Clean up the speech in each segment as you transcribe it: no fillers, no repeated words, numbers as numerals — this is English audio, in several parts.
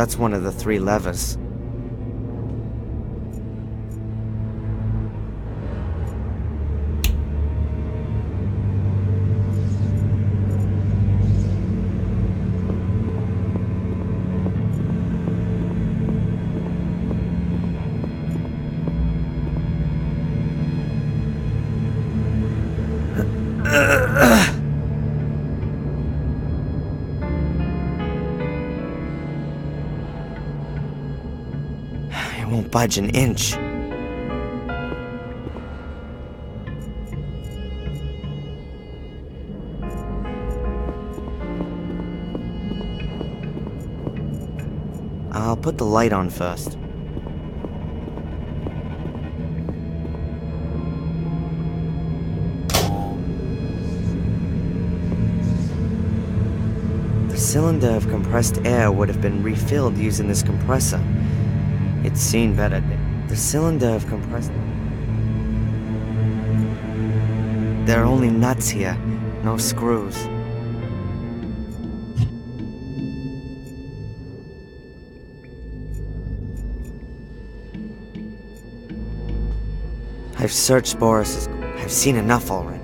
That's one of the 3 levers. It won't budge an inch. I'll put the light on first. The cylinder of compressed air would have been refilled using this compressor. It's seen better. The cylinder of compressed... There are only nuts here, no screws. I've searched Boris's... I've seen enough already.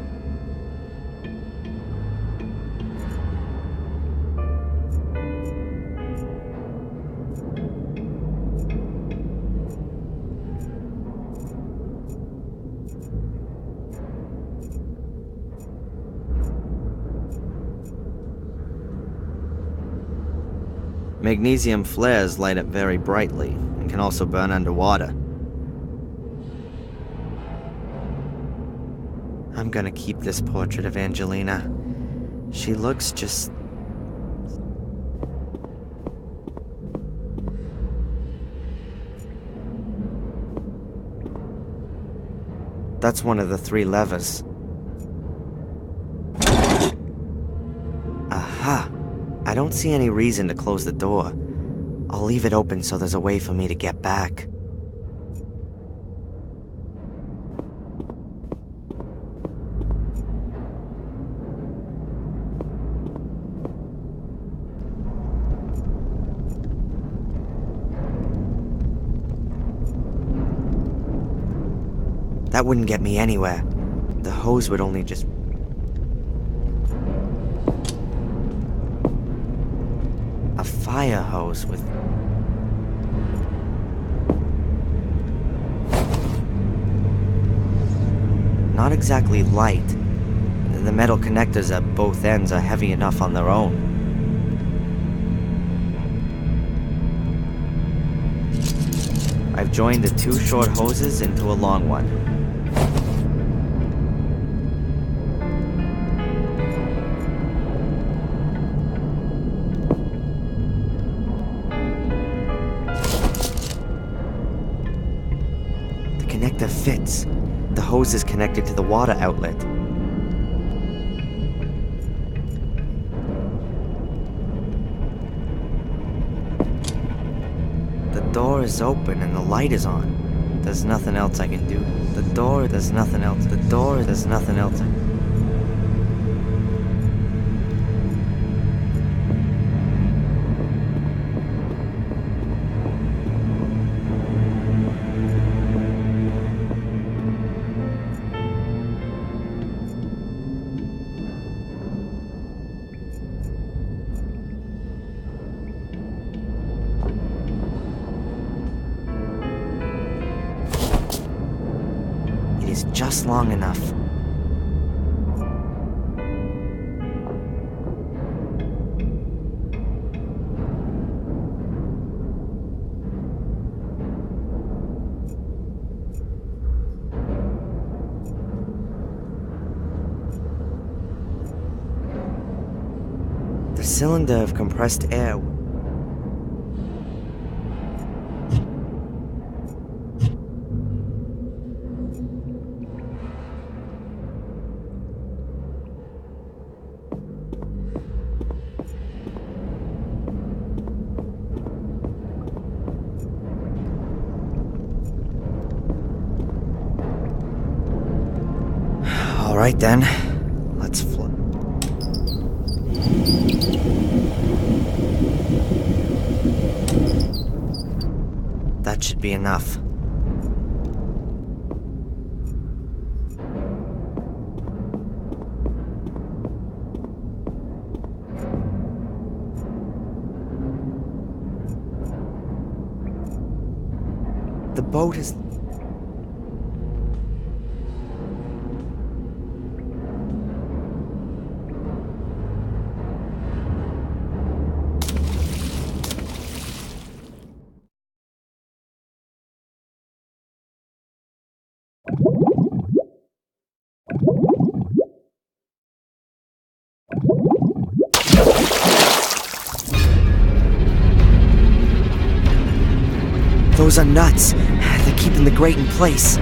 Magnesium flares light up very brightly and can also burn underwater. I'm gonna keep this portrait of Angelina. She looks just... That's one of the 3 levers. Aha! I don't see any reason to close the door. I'll leave it open so there's a way for me to get back. That wouldn't get me anywhere. The hose would only just... A fire hose with... Not exactly light. The metal connectors at both ends are heavy enough on their own. I've joined the 2 short hoses into a long one. Connector fits. The hose is connected to the water outlet. The door is open and the light is on. There's nothing else I can do. There's nothing else. There's nothing else. Is just long enough. The cylinder of compressed air. All right then, let's fly. That should be enough. The boat is... Those are nuts. They're keeping the grate in place.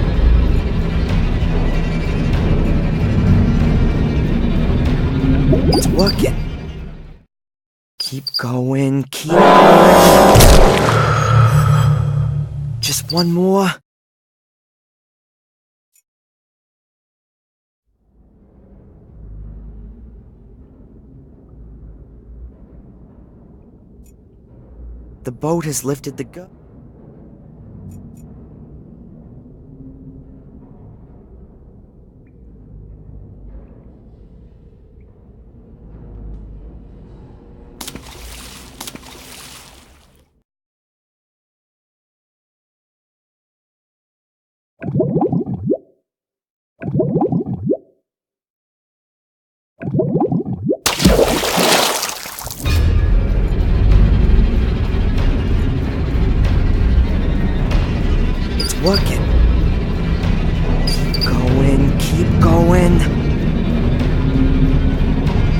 It's working. Keep going, keep going. Just one more. The boat has lifted the gun. It's working. Keep going, keep going.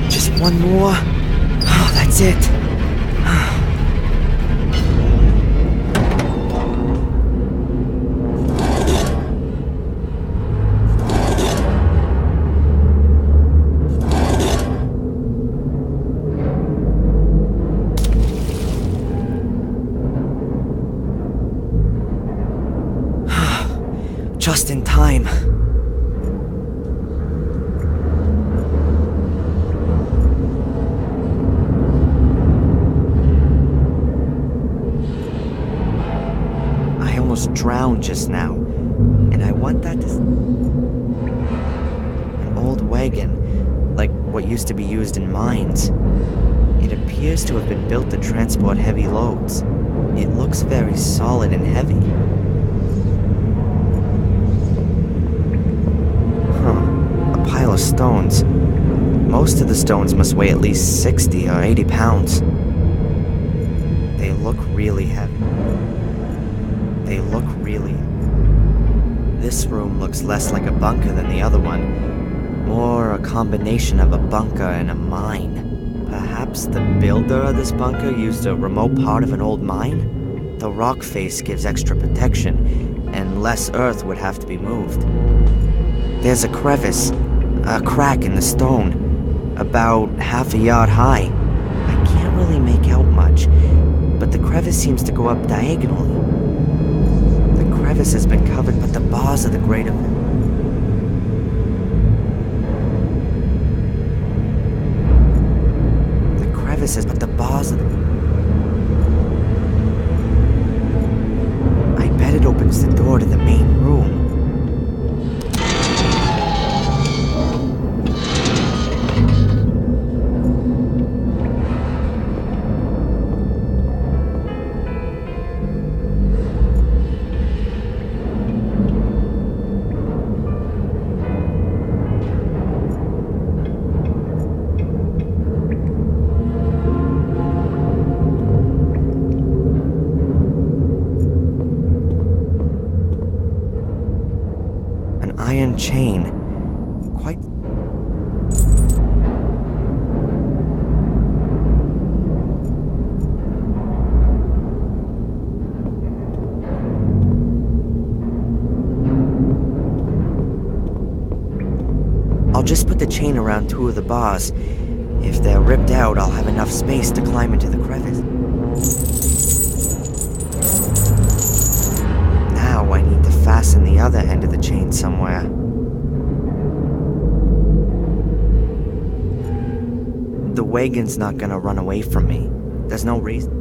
Just one more. Oh, that's it. Just in time. I almost drowned just now, and I want that to... An old wagon, like what used to be used in mines. It appears to have been built to transport heavy loads. It looks very solid and heavy. Pile of stones. Most of the stones must weigh at least 60 or 80 pounds. They look really heavy. They look really... This room looks less like a bunker than the other one. More a combination of a bunker and a mine. Perhaps the builder of this bunker used a remote part of an old mine? The rock face gives extra protection, and less earth would have to be moved. There's a crevice. A crack in the stone, about half a yard high. I can't really make out much, but the crevice seems to go up diagonally. The crevice has been covered, but the bars of the grate of it. The crevice is, but the bars of the... I bet it opens the door to the main room. Iron chain. Quite... I'll just put the chain around two of the bars. If they're ripped out, I'll have enough space to climb into the crevice. Now I need to fasten the other end of the chain somewhere. The wagon's not gonna run away from me. There's no reason.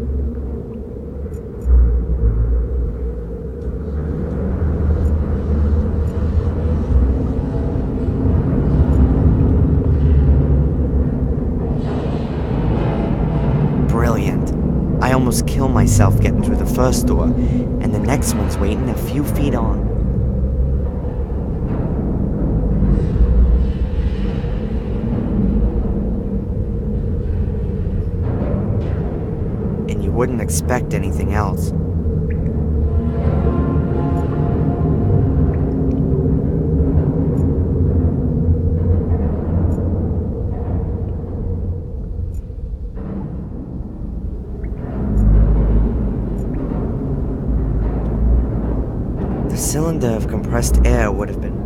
first door, and the next one's waiting a few feet on. And you wouldn't expect anything else. The cylinder of compressed air would have been...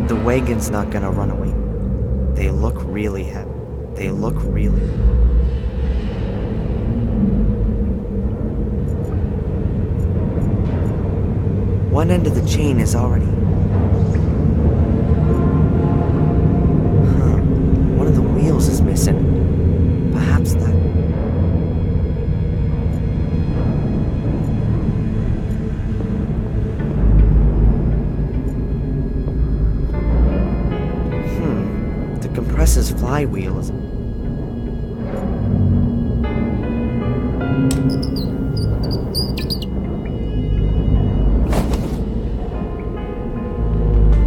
The wagon's not gonna run away. They look really heavy. They look really... One end of the chain is already... One of the wheels is missing. Perhaps that... The compressor's flywheel is...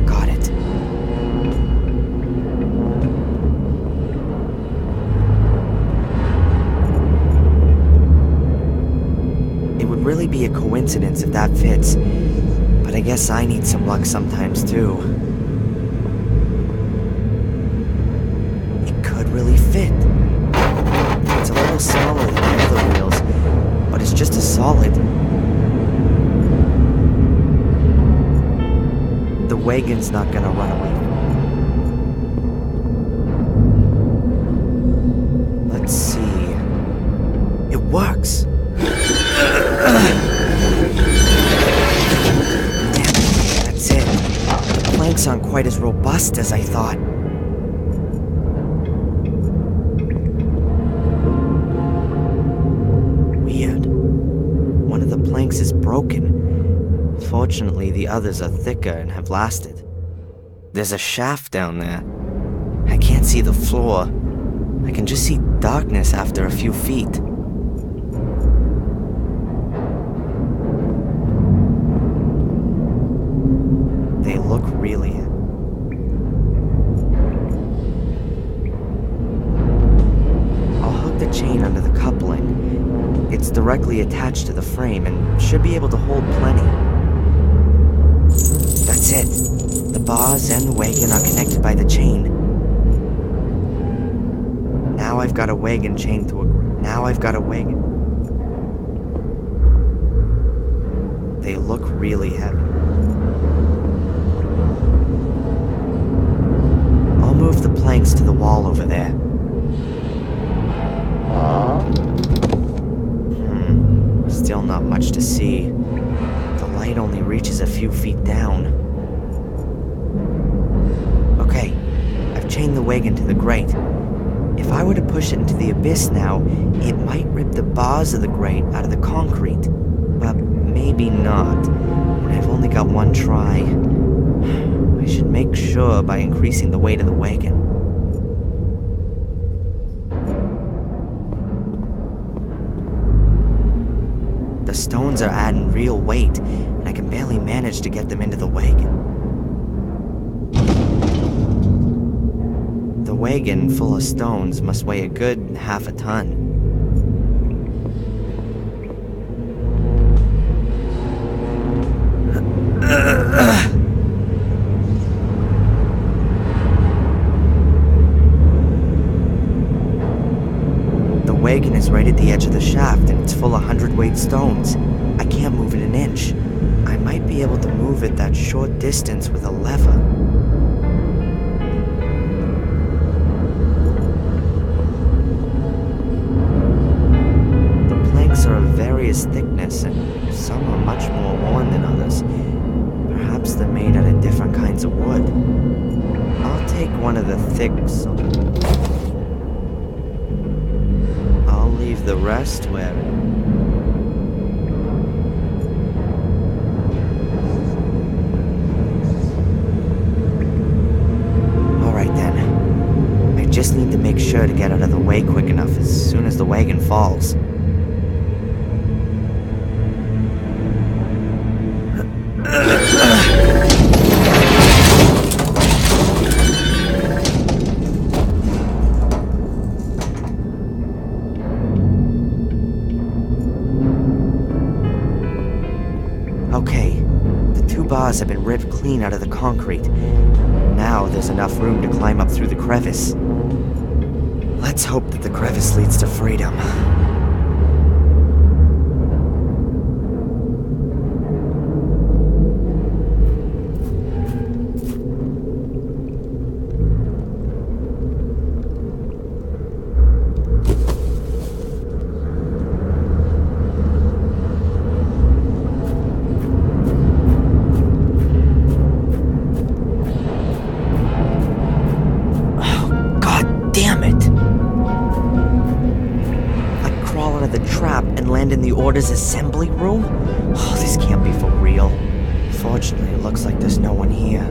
Got it. It would really be a coincidence if that fits, but I guess I need some luck sometimes too. Really fit. It's a little smaller than the other wheels, but it's just as solid. The wagon's not gonna run away. Let's see. It works. That's it. The planks aren't quite as robust as I thought. Planks is broken. Fortunately, the others are thicker and have lasted. There's a shaft down there. I can't see the floor. I can just see darkness after a few feet. They look really... I'll hook the chain under the coupling. It's directly attached to the frame and should be able to hold plenty. That's it. The bars and the wagon are connected by the chain. Now I've got a wagon chained to a... Now I've got a wagon. They look really heavy. I'll move the planks to the wall over there. Still not much to see. The light only reaches a few feet down. Okay, I've chained the wagon to the grate. If I were to push it into the abyss now, it might rip the bars of the grate out of the concrete. But maybe not. And I've only got one try. I should make sure by increasing the weight of the wagon. The stones are adding real weight, and I can barely manage to get them into the wagon. The wagon full of stones must weigh a good half a ton. The wagon is right at the edge of the shaft, and it's full of hundredweight stones. I can't move it an inch. I might be able to move it that short distance with a lever. The planks are of various thickness, and some are much more worn than others. Perhaps they're made out of different kinds of wood. I'll take one of the thick. I'll leave the rest where. Alright then. I just need to make sure to get out of the way quick enough as soon as the wagon falls. Okay, the two bars have been ripped clean out of the concrete. Now there's enough room to climb up through the crevice. Let's hope that the crevice leads to freedom. In the Order's assembly room? Oh, this can't be for real. Fortunately, it looks like there's no one here.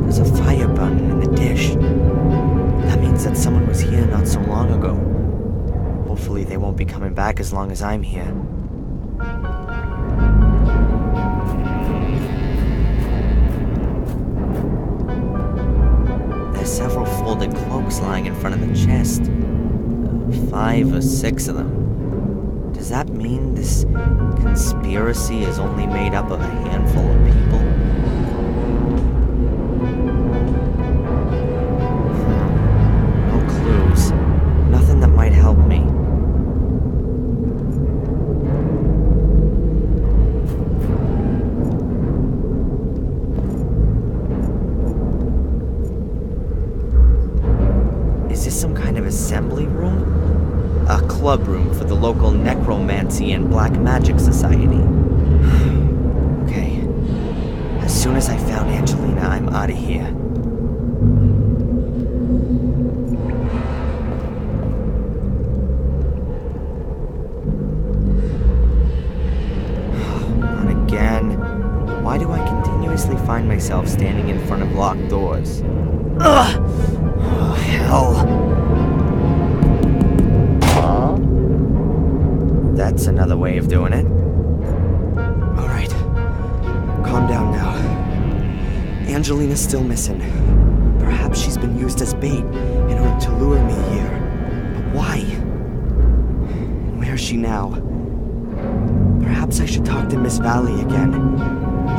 There's a fire burning in the dish. That means that someone was here not so long ago. Hopefully they won't be coming back as long as I'm here. Several folded cloaks lying in front of the chest. 5 or 6 of them. Does that mean this conspiracy is only made up of a handful of people? No clues. Nothing that might help me. Is this some kind of assembly room? A club room for the local necromancy and black magic society. Okay. As soon as I found Angelina, I'm out of here. Not again. Why do I continuously find myself standing in front of locked doors? Ugh! Oh, hell. Huh? That's another way of doing it. Alright. Calm down now. Angelina's still missing. Perhaps she's been used as bait in order to lure me here. But why? And where is she now? Perhaps I should talk to Miss Valley again.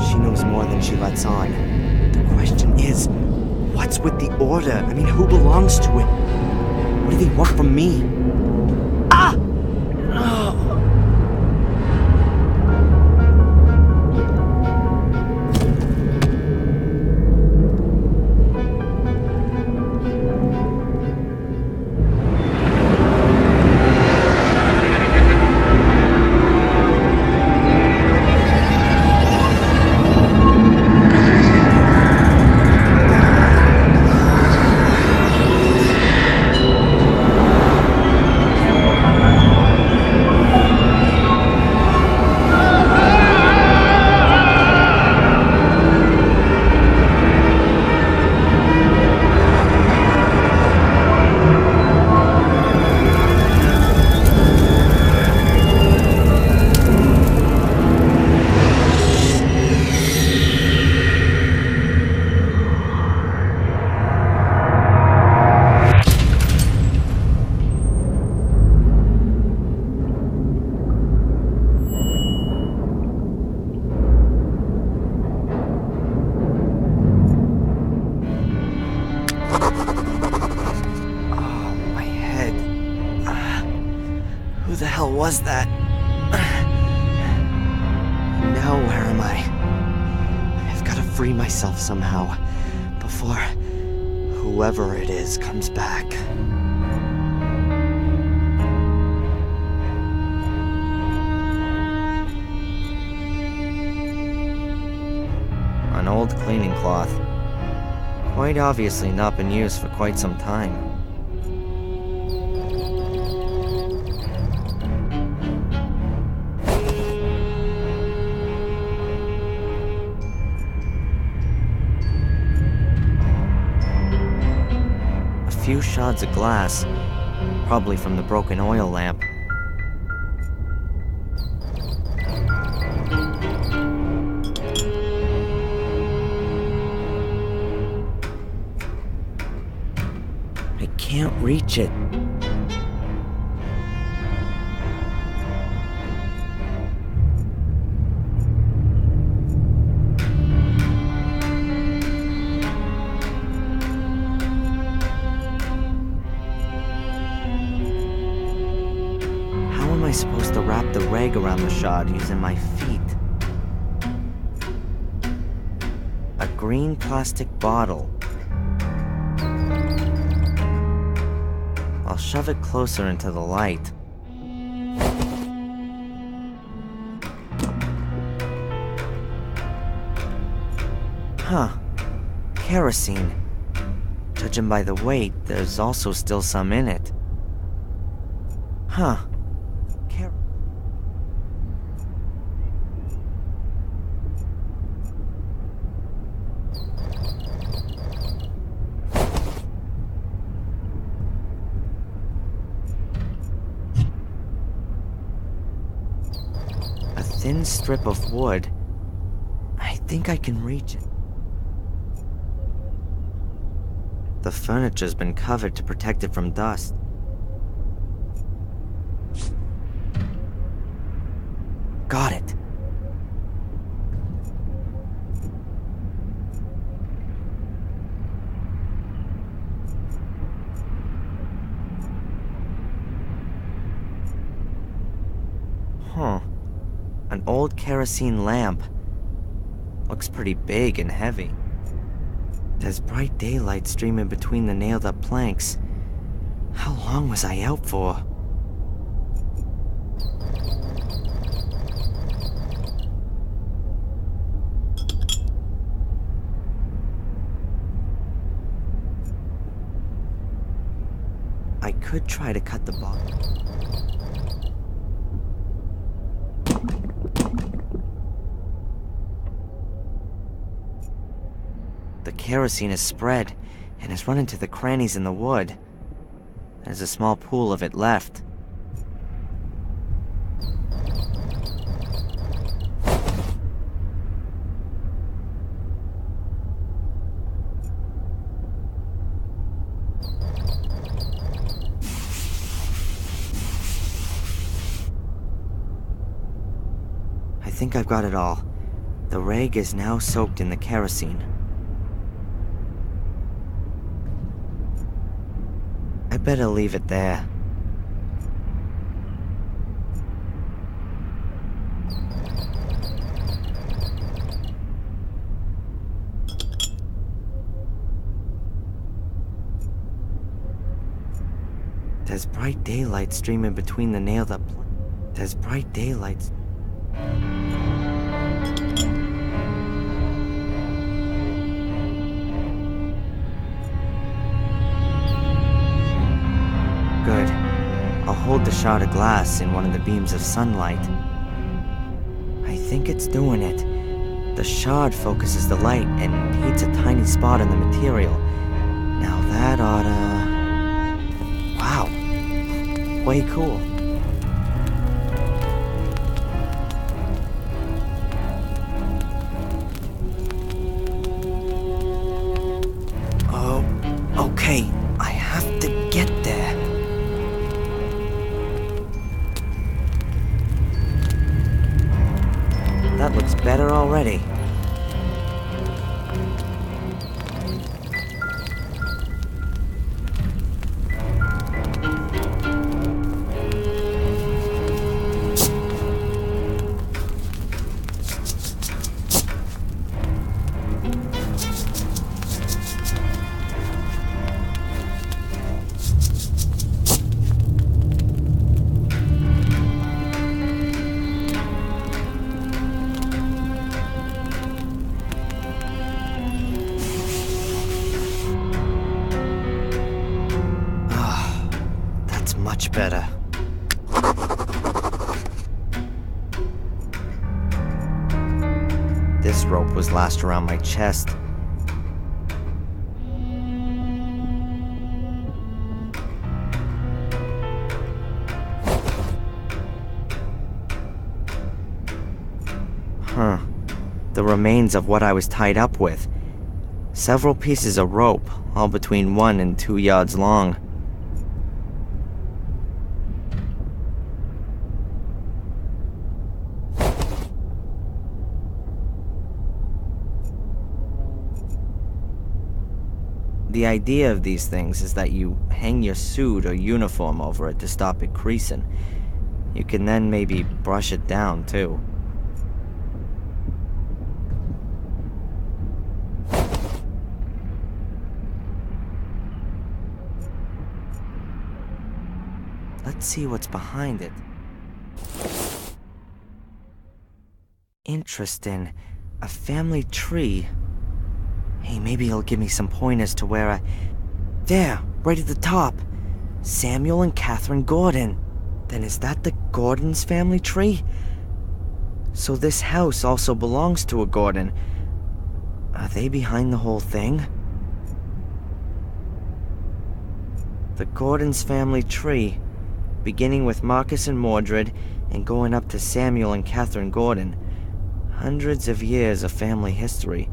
She knows more than she lets on. The question is, what's with the Order? I mean, who belongs to it? What do they want from me? Ah! Who the hell was that? Now where am I? I've got to free myself somehow before whoever it is comes back. An old cleaning cloth. Quite obviously not been used for quite some time. A few shards of glass, probably from the broken oil lamp. I can't reach it. How am I supposed to wrap the rag around the shard using my feet? A green plastic bottle. I'll shove it closer into the light. Huh. Kerosene. Judging by the weight, there's also still some in it. Huh. A thin strip of wood. I think I can reach it. The furniture's been covered to protect it from dust. Got it. Huh. An old kerosene lamp. Looks pretty big and heavy. There's bright daylight streaming between the nailed-up planks. How long was I out for? I could try to cut the bottom. The kerosene is spread and has run into the crannies in the wood. There's a small pool of it left. I think I've got it all. The rag is now soaked in the kerosene. I better leave it there. There's bright daylight streaming between the nailed-up. There's bright daylight. Good. I'll hold the shard of glass in one of the beams of sunlight. I think it's doing it. The shard focuses the light and hits a tiny spot in the material. Now that oughta... Wow. Way cool. Oh, okay. I have to get there. That looks better already. much better. This rope was lashed around my chest. The remains of what I was tied up with. Several pieces of rope, all between 1 and 2 yards long. The idea of these things is that you hang your suit or uniform over it to stop it creasing. You can then maybe brush it down, too. Let's see what's behind it. Interesting. A family tree. Hey, maybe he'll give me some pointers to where There, right at the top. Samuel and Catherine Gordon. Then is that the Gordon's family tree? So this house also belongs to a Gordon. Are they behind the whole thing? The Gordon's family tree, beginning with Marcus and Mordred and going up to Samuel and Catherine Gordon. Hundreds of years of family history,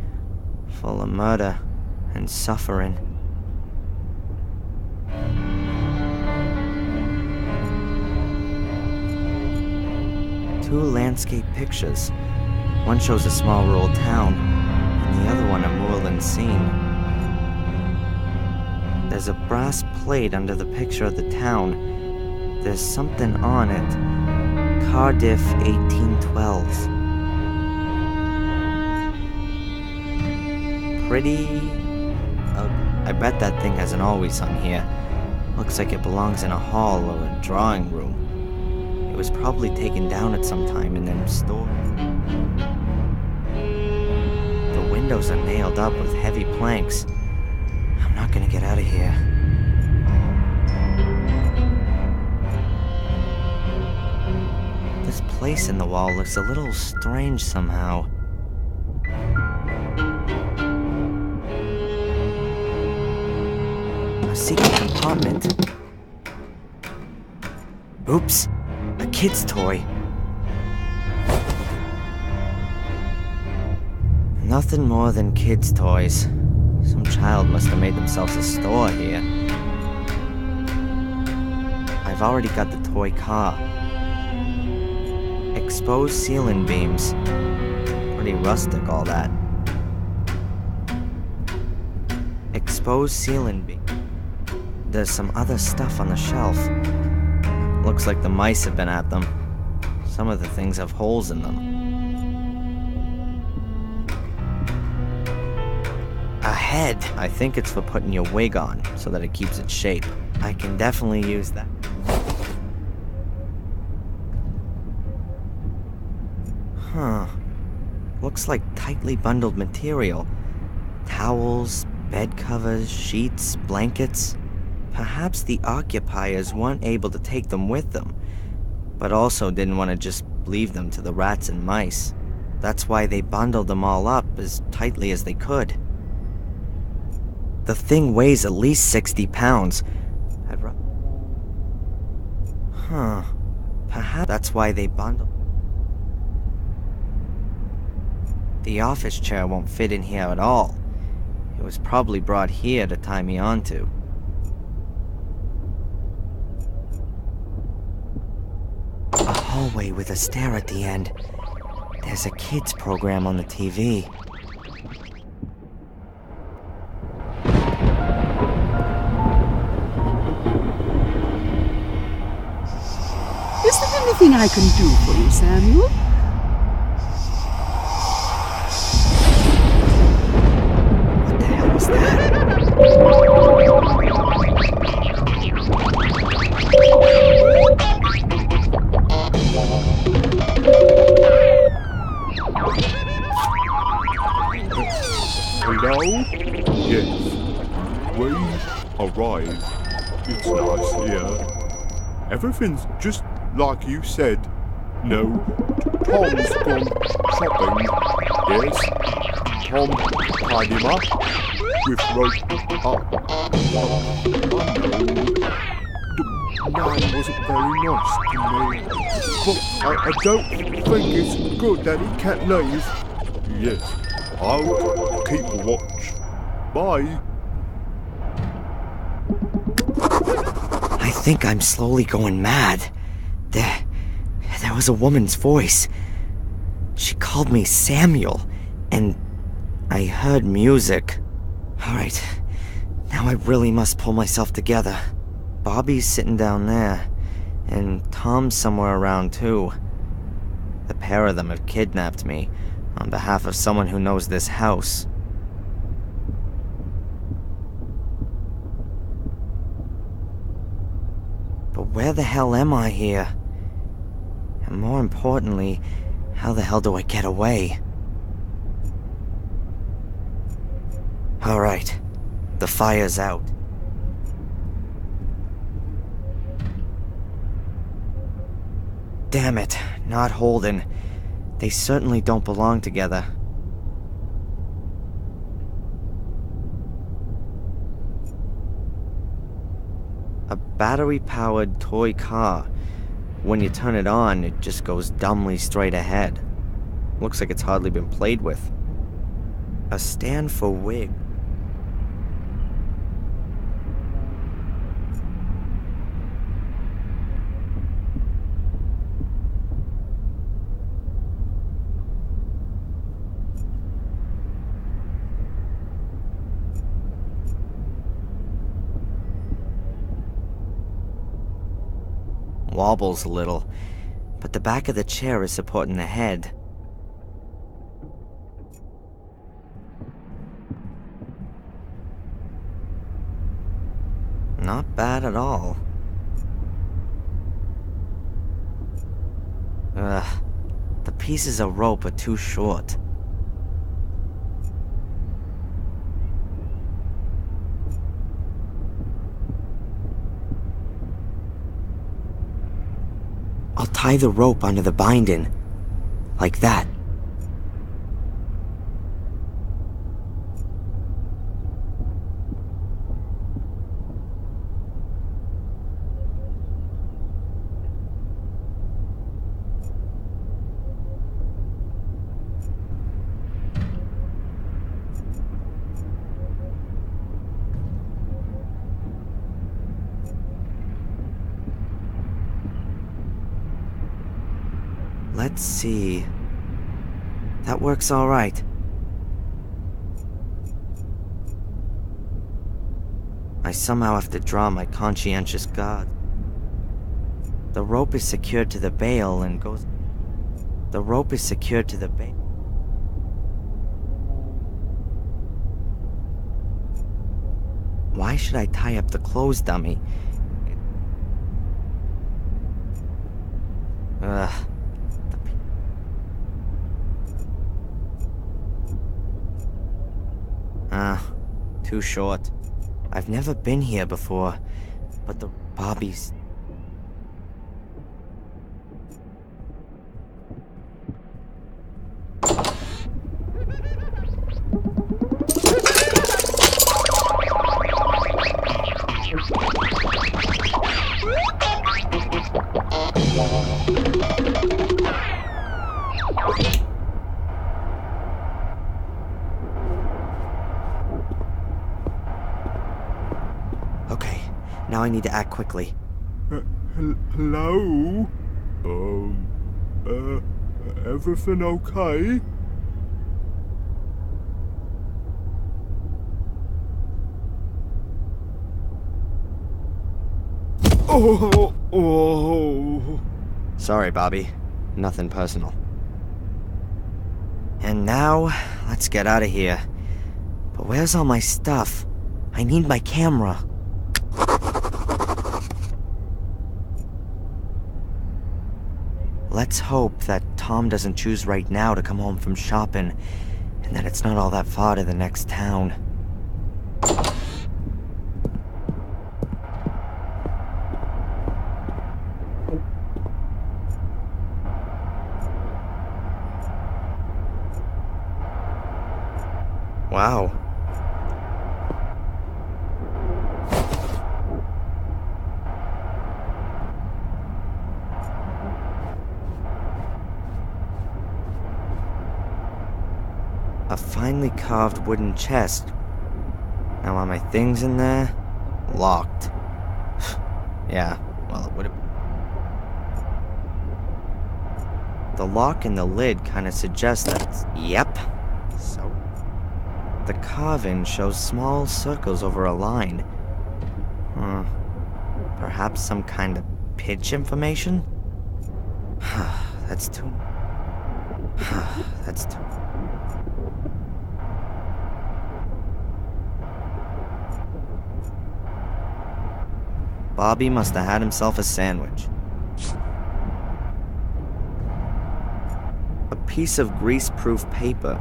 full of murder and suffering. Two landscape pictures. One shows a small rural town, and the other one a moorland scene. There's a brass plate under the picture of the town. There's something on it. Cardiff, 1812. Pretty I bet that thing hasn't always hung here. Looks like it belongs in a hall or a drawing room. It was probably taken down at some time and then stored. The windows are nailed up with heavy planks. I'm not gonna get out of here. This place in the wall looks a little strange somehow. A secret compartment. Oops, a kid's toy. Nothing more than kids' toys. Some child must have made themselves a store here. I've already got the toy car. Exposed ceiling beams. Pretty rustic, all that. Exposed ceiling beams. There's some other stuff on the shelf. Looks like the mice have been at them. Some of the things have holes in them. A head! I think it's for putting your wig on, so that it keeps its shape. I can definitely use that. Huh. Looks like tightly bundled material. Towels, bed covers, sheets, blankets. Perhaps the occupiers weren't able to take them with them, but also didn't want to just leave them to the rats and mice. That's why they bundled them all up as tightly as they could. The thing weighs at least 60 pounds. Perhaps that's why they bundled. The office chair won't fit in here at all. It was probably brought here to tie me onto. A hallway with a stair at the end. There's a kids program on the TV. Is there anything I can do for you, Samuel? What the hell was that? Hello? Yes. Please arrive. It's nice here. Everything's just like you said. No, Tom's gone shopping. Yes, Tom tied him up with rope up. The man wasn't very nice to me. But I don't think it's good that he can't leave. Yes, I'll keep watch. Bye. I think I'm slowly going mad. There was a woman's voice. She called me Samuel, and I heard music. Alright, now I really must pull myself together. Bobby's sitting down there, and Tom's somewhere around too. The pair of them have kidnapped me on behalf of someone who knows this house. But where the hell am I here? And more importantly, how the hell do I get away? Alright, the fire's out. Damn it, not holding. They certainly don't belong together. A battery-powered toy car. When you turn it on, it just goes dumbly straight ahead. Looks like it's hardly been played with. A stand for wig. Wobbles a little, but the back of the chair is supporting the head. Not bad at all. Ugh, the pieces of rope are too short. I'll tie the rope under the binding, like that. Let's see. That works all right. I somehow have to draw my conscientious guard. The rope is secured to the bale and goes... The rope is secured to the bale. Why should I tie up the clothes dummy? Ugh. Too short. I've never been here before, but the Bobby's... Okay, now I need to act quickly. Hello? Everything okay? Oh. Sorry, Bobby. Nothing personal. And now, let's get out of here. But where's all my stuff? I need my camera. Let's hope that Tom doesn't choose right now to come home from shopping, and that it's not all that far to the next town. Wow. A finely carved wooden chest. Now are my things in there? Locked. Yeah, well, it would have. The lock and the lid kind of suggest that. Yep. So. The carving shows small circles over a line. Perhaps some kind of pitch information? That's too. That's too. Bobby must have had himself a sandwich. A piece of grease-proof paper.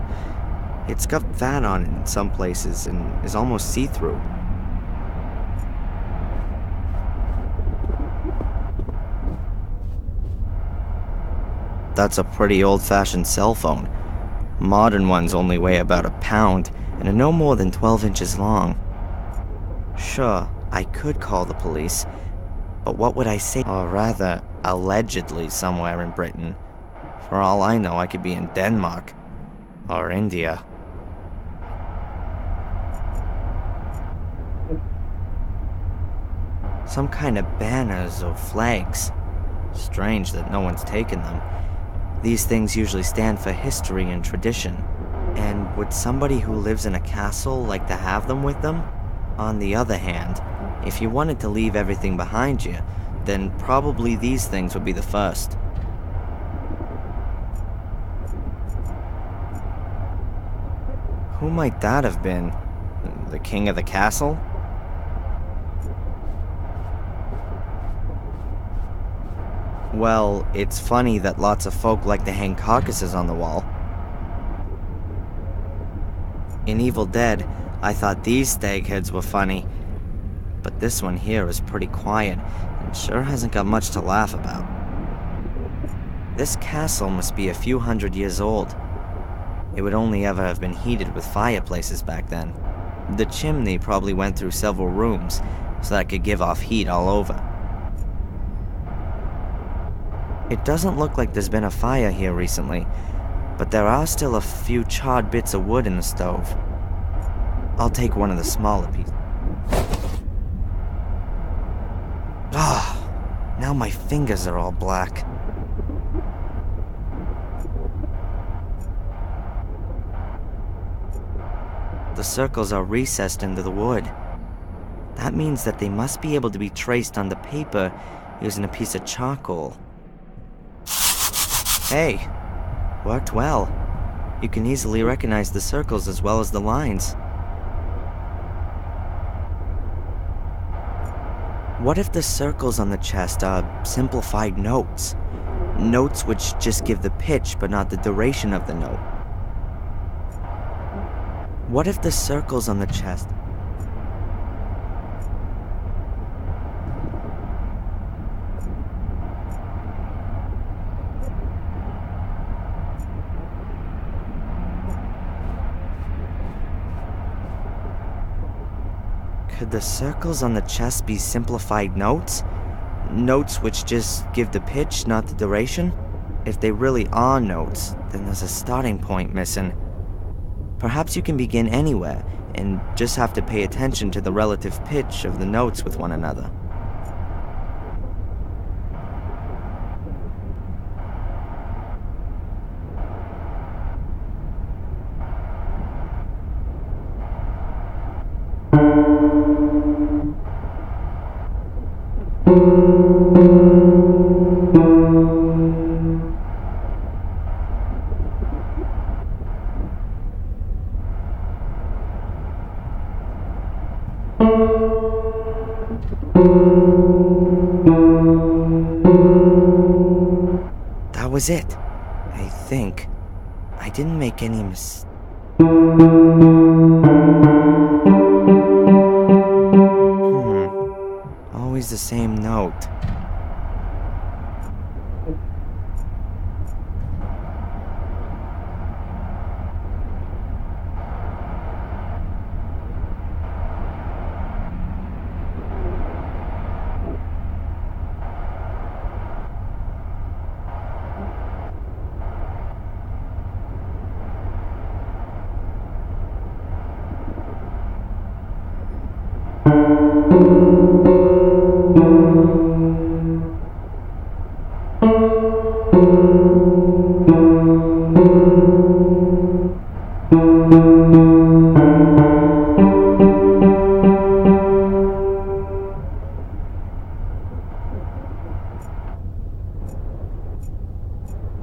It's got fat on it in some places and is almost see-through. That's a pretty old-fashioned cell phone. Modern ones only weigh about a pound and are no more than 12 inches long. Sure, I could call the police, but what would I say? Or rather, allegedly somewhere in Britain. For all I know, I could be in Denmark. Or India. Some kind of banners or flags. Strange that no one's taken them. These things usually stand for history and tradition. And would somebody who lives in a castle like to have them with them? On the other hand, if you wanted to leave everything behind you, then probably these things would be the first. Who might that have been? The king of the castle? Well, it's funny that lots of folk like to hang carcasses on the wall. In Evil Dead, I thought these stag heads were funny, but this one here is pretty quiet and sure hasn't got much to laugh about. This castle must be a few hundred years old. It would only ever have been heated with fireplaces back then. The chimney probably went through several rooms, so that it could give off heat all over. It doesn't look like there's been a fire here recently, but there are still a few charred bits of wood in the stove. I'll take one of the smaller pieces. Now my fingers are all black. The circles are recessed into the wood. That means that they must be able to be traced on the paper using a piece of charcoal. Hey, worked well. You can easily recognize the circles as well as the lines. What if the circles on the chest are simplified notes? Notes which just give the pitch but not the duration of the note. What if the circles on the chest... Could the circles on the chest be simplified notes? Notes which just give the pitch, not the duration? If they really are notes, then there's a starting point missing. Perhaps you can begin anywhere, and just have to pay attention to the relative pitch of the notes with one another. That was it, I think. I didn't make any Always the same note.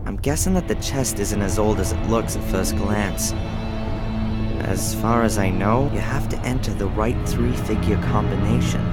I'm guessing that the chest isn't as old as it looks at first glance. As far as I know, you have to enter the right three-figure combination.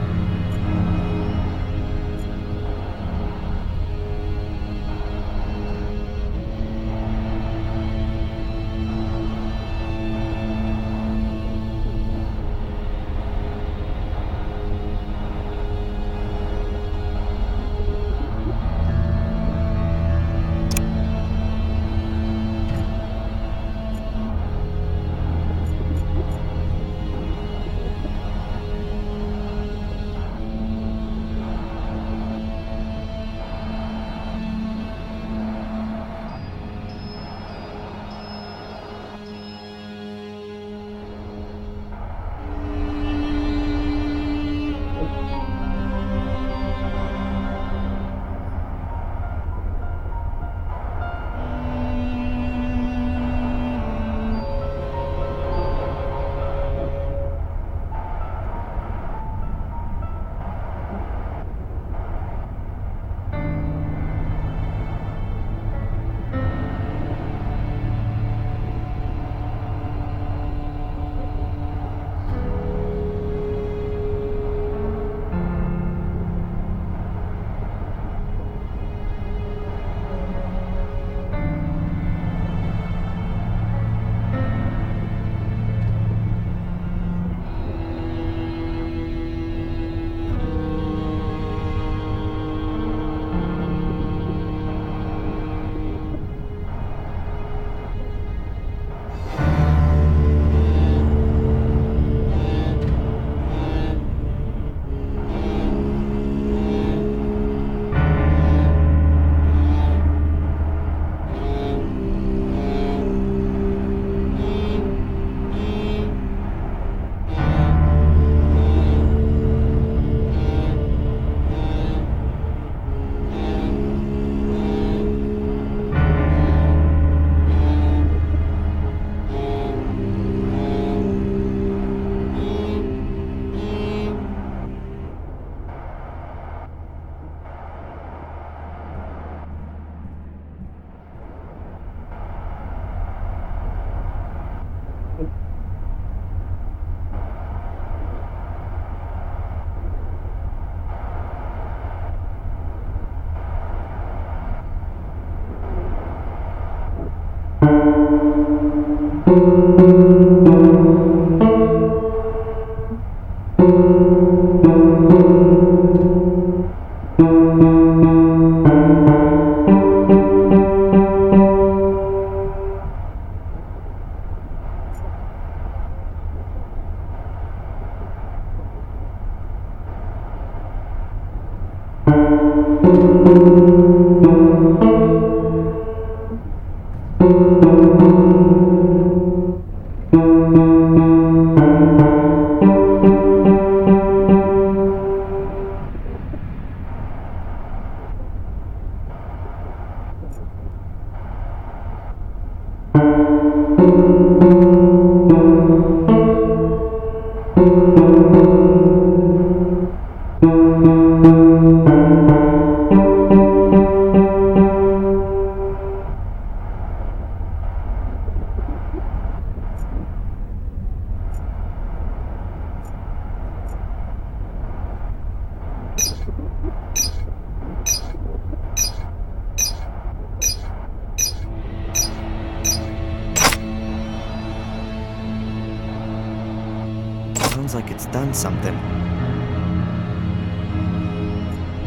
Sounds like it's done something.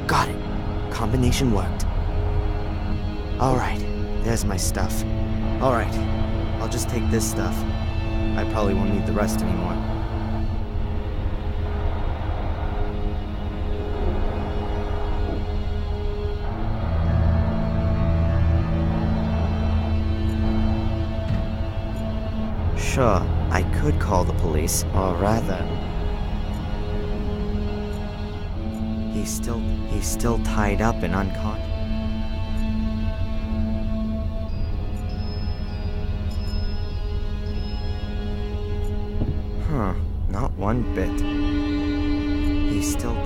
Got it. Combination worked. Alright, there's my stuff. Alright, I'll just take this stuff. I probably won't need the rest anymore. Sure, I could call the police, or rather... He's still tied up and unconscious. Huh, not one bit. He's still...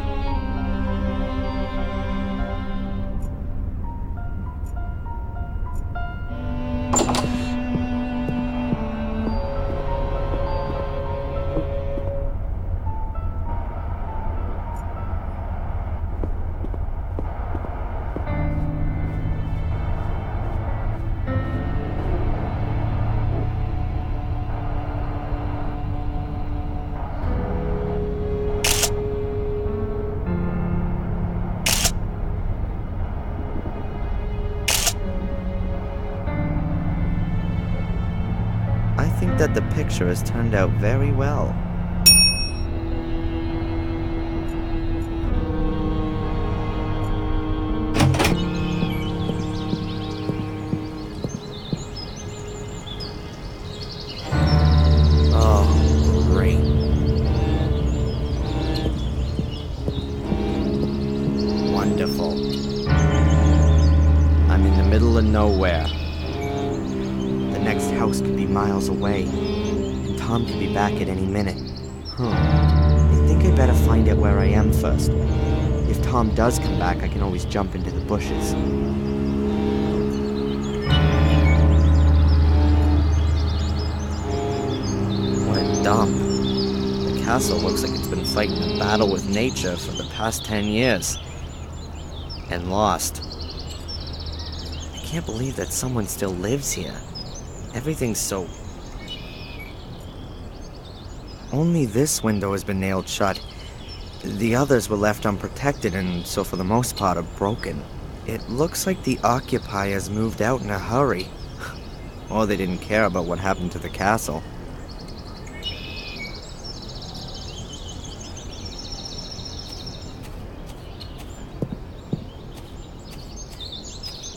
I think that the picture has turned out very well. Oh, great. Wonderful. I'm in the middle of nowhere. The next house could be miles away, and Tom could be back at any minute. I think I better find out where I am first. If Tom does come back, I can always jump into the bushes. What a dump. The castle looks like it's been fighting a battle with nature for the past 10 years. And lost. I can't believe that someone still lives here. Everything's so... Only this window has been nailed shut. The others were left unprotected and so for the most part are broken. It looks like the occupiers moved out in a hurry. Or they didn't care about what happened to the castle.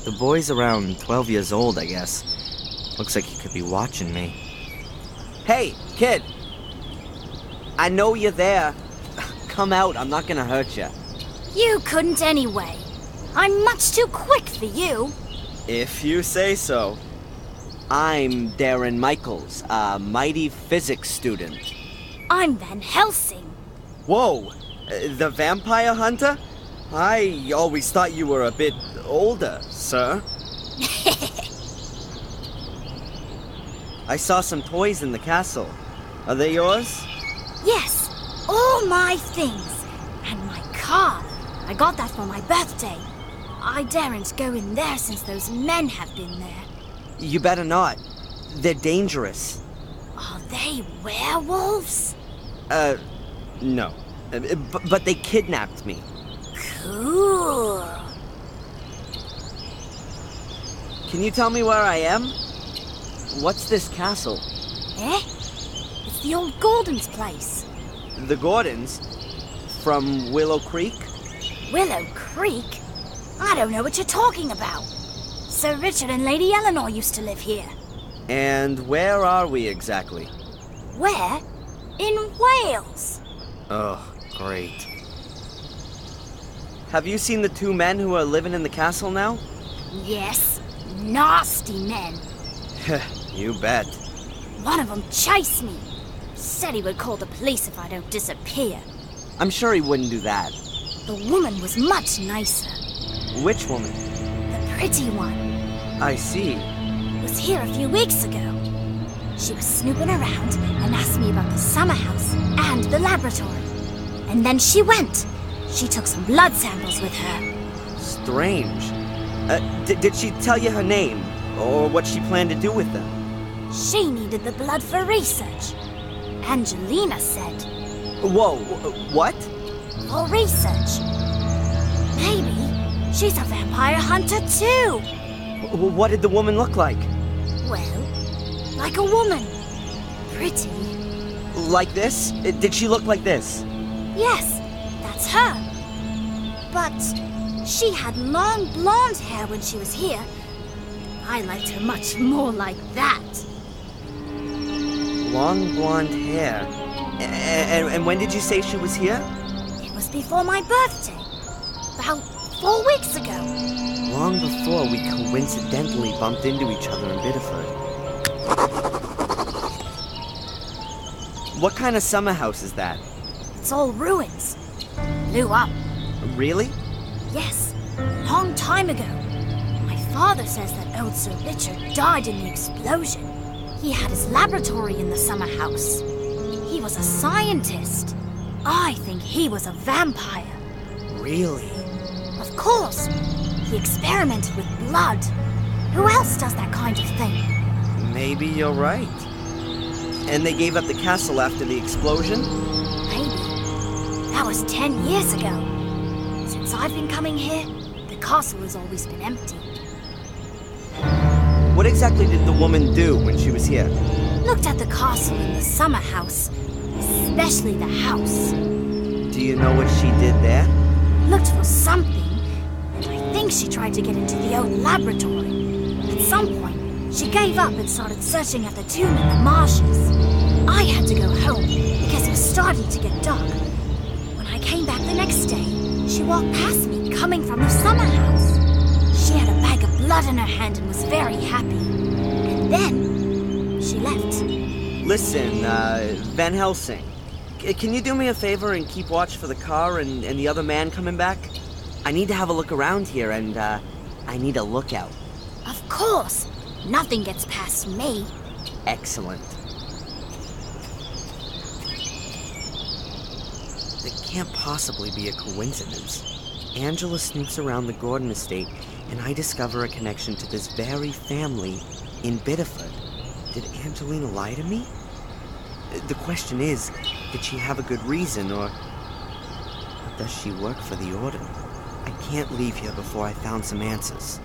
The boy's around 12 years old, I guess. Looks like he could be watching me. Hey, kid! I know you're there. Come out, I'm not gonna hurt you. You couldn't anyway. I'm much too quick for you. If you say so. I'm Darren Michaels, a mighty physics student. I'm Van Helsing. Whoa! The vampire hunter? I always thought you were a bit older, sir. I saw some toys in the castle. Are they yours? Yes, all my things. And my car. I got that for my birthday. I daren't go in there since those men have been there. You better not. They're dangerous. Are they werewolves? No. But they kidnapped me. Cool. Can you tell me where I am? What's this castle? Eh? It's the old Gordon's place. The Gordons? From Willow Creek? Willow Creek? I don't know what you're talking about. Sir Richard and Lady Eleanor used to live here. And where are we exactly? Where? In Wales. Oh, great. Have you seen the two men who are living in the castle now? Yes, nasty men. You bet. One of them chased me. Said he would call the police if I don't disappear. I'm sure he wouldn't do that. The woman was much nicer. Which woman? The pretty one. I see. Was here a few weeks ago. She was snooping around and asked me about the summer house and the laboratory. And then she went. She took some blood samples with her. Strange. Did she tell you her name? Or what she planned to do with them? She needed the blood for research. Angelina said. Whoa, what? For research. Maybe she's a vampire hunter too. What did the woman look like? Well, like a woman. Pretty. Like this? Did she look like this? Yes, that's her. But she had long blonde hair when she was here. I liked her much more like that. Long blonde hair. And when did you say she was here? It was before my birthday. 4 weeks ago. Long before we coincidentally bumped into each other in Biddeford. What kind of summer house is that? It's all ruins. Blew up. Really? Yes, long time ago. My father says that old Sir Richard died in the explosion. He had his laboratory in the summer house. He was a scientist. I think he was a vampire. Really? Of course. He experimented with blood. Who else does that kind of thing? Maybe you're right. And they gave up the castle after the explosion? Maybe. That was 10 years ago. Since I've been coming here, the castle has always been empty. What exactly did the woman do when she was here? Looked at the castle and the summer house. Especially the house. Do you know what she did there? Looked for something. And I think she tried to get into the old laboratory. At some point, she gave up and started searching at the tomb in the marshes. I had to go home because it was starting to get dark. When I came back the next day, she walked past me coming from the summer house. She had a bag of blood in her hand and was very happy. And then she left. Listen, Van Helsing, can you do me a favor and keep watch for the car and the other man coming back? I need to have a look around here and, I need a lookout. Of course. Nothing gets past me. Excellent. It can't possibly be a coincidence. Angela snoops around the Gordon estate, and I discover a connection to this very family in Biddeford. Did Angelina lie to me? The question is, did she have a good reason, or does she work for the Order? I can't leave here before I found some answers.